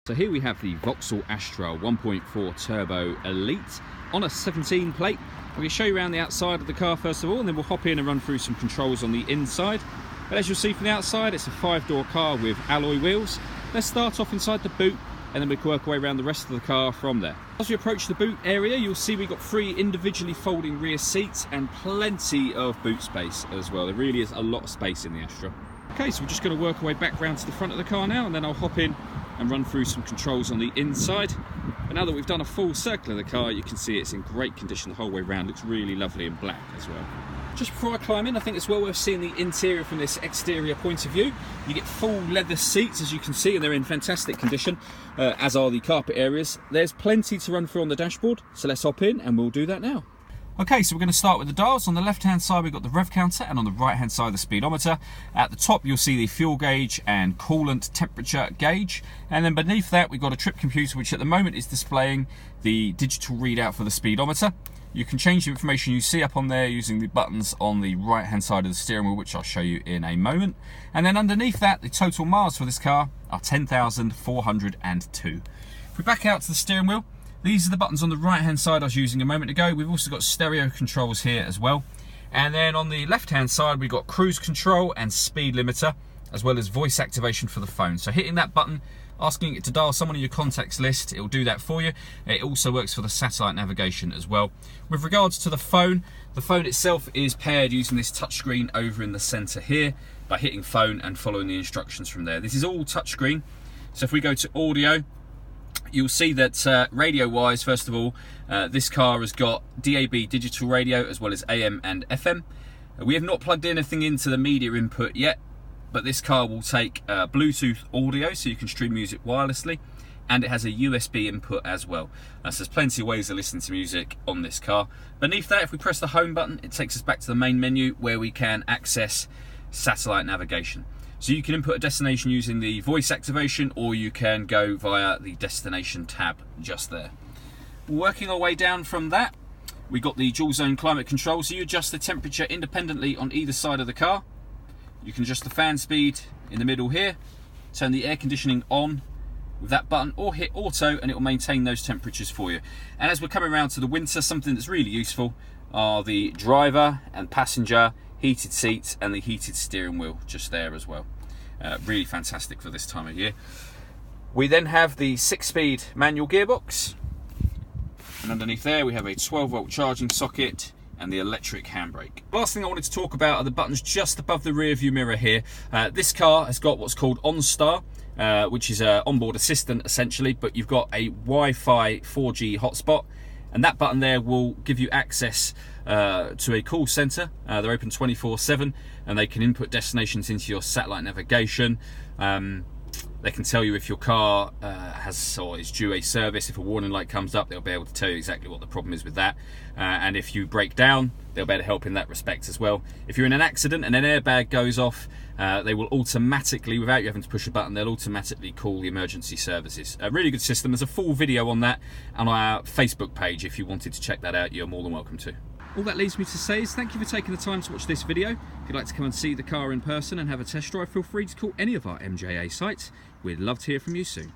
So here we have the Vauxhall Astra 1.4 Turbo Elite on a 17 plate. I'm going to show you around the outside of the car first of all, and then we'll hop in and run through some controls on the inside. But as you'll see from the outside, it's a 5-door car with alloy wheels. Let's start off inside the boot, and then we can work our way around the rest of the car from there. As we approach the boot area, you'll see we've got 3 individually folding rear seats and plenty of boot space as well. There really is a lot of space in the Astra. Okay, so we're just going to work our way back round to the front of the car now, and then I'll hop in and run through some controls on the inside. But now that we've done a full circle of the car, you can see it's in great condition the whole way around. Looks really lovely and black as well. Just before I climb in, I think it's well worth seeing the interior from this exterior point of view. You get full leather seats, as you can see, and they're in fantastic condition, as are the carpet areas. There's plenty to run through on the dashboard, so let's hop in and we'll do that now. Okay, so we're going to start with the dials. On the left-hand side, we've got the rev counter, and on the right-hand side, the speedometer. At the top, you'll see the fuel gauge and coolant temperature gauge. And then beneath that, we've got a trip computer, which at the moment is displaying the digital readout for the speedometer. You can change the information you see up on there using the buttons on the right-hand side of the steering wheel, which I'll show you in a moment. And then underneath that, the total miles for this car are 10,402. If we back out to the steering wheel, these are the buttons on the right hand side I was using a moment ago. We've also got stereo controls here as well. And then on the left hand side, we've got cruise control and speed limiter, as well as voice activation for the phone. So hitting that button, asking it to dial someone in your contacts list, it'll do that for you. It also works for the satellite navigation as well. With regards to the phone itself is paired using this touchscreen over in the center here by hitting phone and following the instructions from there. This is all touchscreen. So if we go to audio, you'll see that radio-wise, first of all, this car has got DAB digital radio as well as AM and FM. We have not plugged anything into the media input yet, but this car will take Bluetooth audio, so you can stream music wirelessly, and it has a USB input as well. So there's plenty of ways to listen to music on this car. Beneath that, if we press the home button, it takes us back to the main menu where we can access satellite navigation. So you can input a destination using the voice activation, or you can go via the destination tab just there. Working our way down from that, we got the dual zone climate control, so you adjust the temperature independently on either side of the car. You can adjust the fan speed in the middle here, turn the air conditioning on with that button, or hit auto and it will maintain those temperatures for you. And as we're coming around to the winter, something that's really useful are the driver and passenger heated seats and the heated steering wheel just there as well. Really fantastic for this time of year. We then have the 6-speed manual gearbox, and underneath there we have a 12-volt charging socket and the electric handbrake. Last thing I wanted to talk about are the buttons just above the rear view mirror here. This car has got what's called OnStar, which is an onboard assistant essentially, but you've got a Wi-Fi 4G hotspot, and that button there will give you access to a call center. They're open 24/7, and they can input destinations into your satellite navigation. They can tell you if your car is due a service. If a warning light comes up, they'll be able to tell you exactly what the problem is with that. And if you break down, they'll be able to help in that respect as well. If you're in an accident and an airbag goes off, they will automatically, without you having to push a button, they'll automatically call the emergency services. A really good system. There's a full video on that on our Facebook page. If you wanted to check that out, you're more than welcome to. All that leaves me to say is thank you for taking the time to watch this video. If you'd like to come and see the car in person and have a test drive, feel free to call any of our MJA sites. We'd love to hear from you soon.